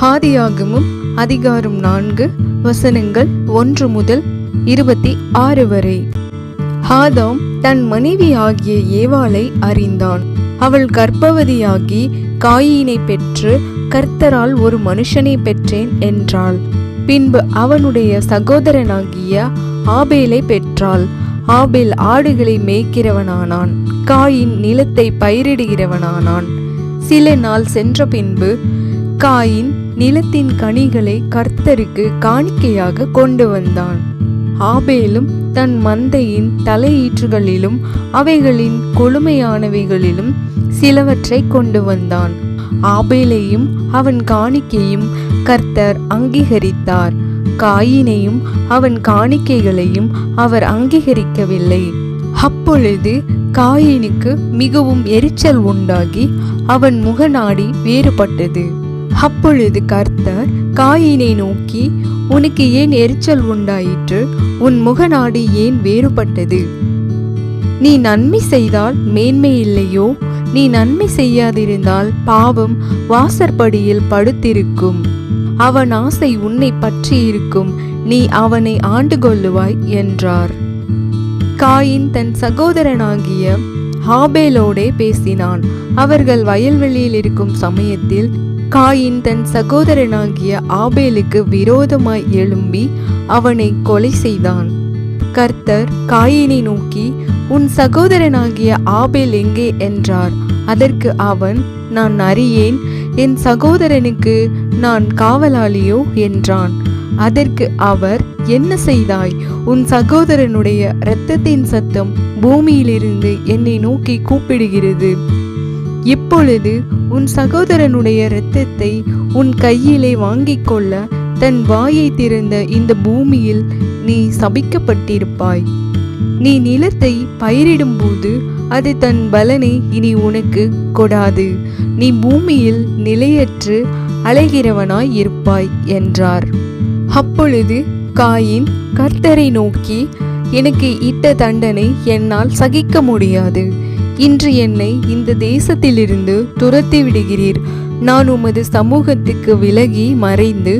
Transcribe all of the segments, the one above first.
ஆதியாகமம் அதிகாரம் 4 வசனங்கள் 1 முதல் 26 வரை. ஆதாம் தன் மனைவி ஆகிய ஏவாளை அறிந்தான். அவள் கர்ப்பவதியாகி காயீனை பெற்று கர்த்தரால் ஒரு மனுஷனை பெற்றேன் என்றாள். பின்பு அவனுடைய சகோதரனாகிய ஆபேலை பெற்றாள். ஆபேல் ஆடுகளை மேய்க்கிறவனானான். காயின் நிலத்தை பயிரிடுகிறவனானான். சில நாள் சென்ற பின்பு காயின் நிலத்தின் கனிகளை கர்த்தருக்கு காணிக்கையாக கொண்டு வந்தான். ஆபேலும் தன் மந்தையின் தலையீற்றுகளிலும் அவைகளின் கொழுமையானவைகளிலும் சிலவற்றை கொண்டு வந்தான். ஆபேலையும் அவன் காணிக்கையும் கர்த்தர் அங்கீகரித்தார். காயினையும் அவன் காணிக்கைகளையும் அவர் அங்கீகரிக்கவில்லை. அப்பொழுது காயினுக்கு மிகவும் எரிச்சல் உண்டாகி அவன் முகநாடி வேறுபட்டது. அப்பொழுது கர்த்தர் காயினை நோக்கி, உனக்கு ஏன் எரிச்சல் உண்டாயிற்று? உன் முகநாடி ஏன் வேறுபட்டது? நீ நன்மை செய்தால் மேன்மை இல்லையோ? நீ நன்மை செய்யாதிருந்தால் பாவம் வாசற்படியில் படுத்திருக்கும். அவன் ஆசை உன்னை பற்றி இருக்கும். நீ அவனை ஆண்டு கொள்ளுவாய் என்றார். காயின் தன் சகோதரனாகிய ஆபேலோடே பேசினான். அவர்கள் வயல்வெளியில் இருக்கும் சமயத்தில் காயின் தன் சகோதரனாகிய ஆபேலுக்கு விரோதமாய் எழும்பி அவனை கொலை செய்தான். கர்த்தர் காயினை நோக்கி, உன் சகோதரனாகிய ஆபேல் எங்கே என்றார். அதற்கு அவன், நான் அறியேன், என் சகோதரனுக்கு நான் காவலாளியோ என்றான். அதற்கு அவர், என்ன செய்தாய்? உன் சகோதரனுடைய இரத்தத்தின் சத்தம் பூமியிலிருந்து என்னை நோக்கி கூப்பிடுகிறது. இப்பொழுது உன் சகோதரனுடைய இரத்தத்தை உன் கையிலே வாங்கிக் கொள்ள தன் வாயை திறந்த இந்த பூமியில் நீ சபிக்கப்பட்டிருப்பாய். நீ நிலத்தை பயிரிடும்போது அது தன் பலனை இனி உனக்கு கொடாது. நீ பூமியில் நிலையற்று அலைகிறவனாய் இருப்பாய் என்றார். அப்பொழுது காயின் கர்த்தரை நோக்கி, எனக்கு இட்ட தண்டனை என்னால் சகிக்க முடியாது. இன்று என்னை இந்த தேசத்திலிருந்து துரத்தி விடுகிறீர். நான் உமது சமூகத்துக்கு விலகி மறைந்து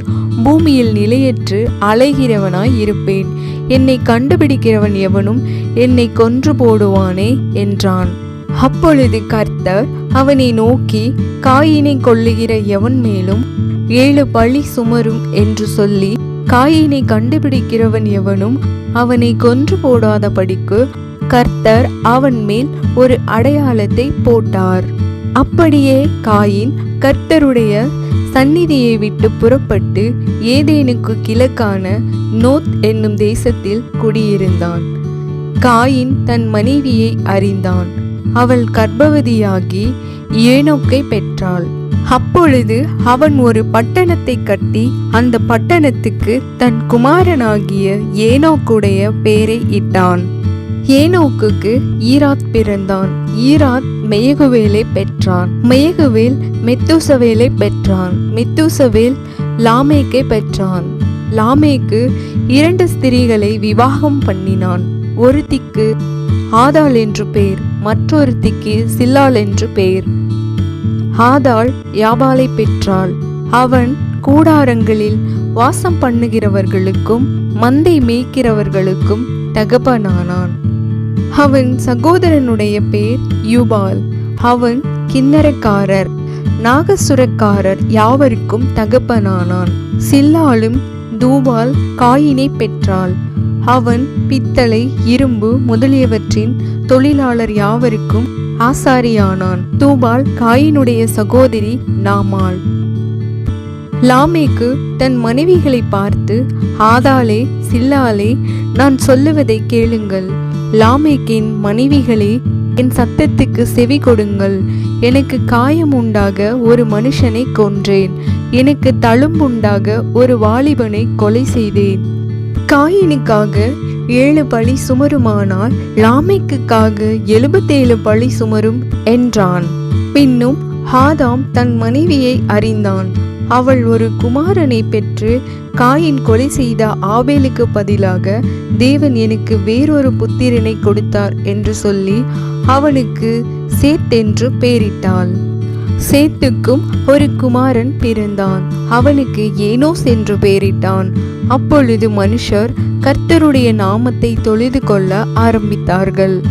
பூமியில் நிலையற்று அலைகிறவனாய் இருப்பேன். என்னை கண்டுபிடிக்கிறவன் எவனும் என்னை கொன்று போடுவானே என்றான். அப்பொழுது கர்த்தர் அவனை நோக்கி, காயினை கொல்லுகிற எவன் மேலும் 7 பழி சுமரும் என்று சொல்லி, காயினை கண்டுபிடிக்கிறவன் எவனும் அவனை கொன்று போடாதபடிக்கு கர்த்தர் அவன் மேல் ஒரு அடையாளத்தை போட்டார். அப்படியே காயின் கர்த்தருடைய சந்நிதியை விட்டு புறப்பட்டு ஏதேனுக்கு கிழக்கான நோத் என்னும் தேசத்தில் குடியிருந்தான். காயின் தன் மனைவியை அறிந்தான். அவள் கர்ப்பவதியாகி ஏனோக்கை பெற்றாள். அப்பொழுது அவன் ஒரு பட்டணத்தை கட்டி அந்த பட்டணத்துக்கு தன் குமாரனாகிய ஏனோக்குடைய பெயரை இட்டான். ஏனோக்குக்கு ஈராத் பிறந்தான். ஈராத் மெயகுவேலை பெற்றான். மெயகுவேல் மெத்தூசவேலை பெற்றான். மெத்தூசவேல் லாமேக்கை பெற்றான். லாமேக்கு 2 ஸ்திரீகளை விவாகம் பண்ணினான். ஒருத்திக்கு ஆதாள் என்று பெயர், மற்றொருத்திக்கு சில்லாள் என்று பெயர். ஆதாள் யாபாலை பெற்றாள். அவன் கூடாரங்களில் வாசம் பண்ணுகிறவர்களுக்கும் மந்தை மேய்க்கிறவர்களுக்கும் தகப்பனானான். அவன் சகோதரனுடைய பேர் யூபால். அவன் கிண்ணறக்காரர் நாகசுரக்காரர் யாவருக்கும் தகப்பனானான். சில்லாளும் தூபால் காயினை பெற்றாள். அவன் பித்தளை, இரும்பு முதலியவற்றின் தொழிலாளர் யாவருக்கும் ஆசாரியானான். தூபால் காயினுடைய சகோதரி நாமாள். லாமேக்கு தன் மனைவிகளை பார்த்து, ஆதாளே, சில்லாளே, நான் சொல்லுவதை கேளுங்கள். லாமேக்கின் மனைவிகளே, என் சத்தத்துக்கு செவி கொடுங்கள். எனக்கு காயம் உண்டாக ஒரு மனுஷனை கொன்றேன். எனக்கு தழும்புண்டாக ஒரு வாலிபனை கொலை செய்தேன். காயினுக்காக 7 பழி சுமருமானால் லாமேக்குக்காக 77 பழி சுமரும் என்றான். பின்னும் ஆதாம் தன் மனைவியை அறிந்தான். அவள் ஒரு குமாரனை பெற்று, காயின் கொலை செய்த ஆபேலுக்கு பதிலாக தேவன் எனக்கு வேறொரு புத்திரனை கொடுத்தார் என்று சொல்லி அவனுக்கு சேத் என்று பெயரிட்டாள். சேத்துக்கும் ஒரு குமாரன் பிறந்தான். அவனுக்கு ஏனோஸ் என்று பெயரிட்டான். அப்பொழுது மனுஷர் கர்த்தருடைய நாமத்தை தொழுது கொள்ள ஆரம்பித்தார்கள்.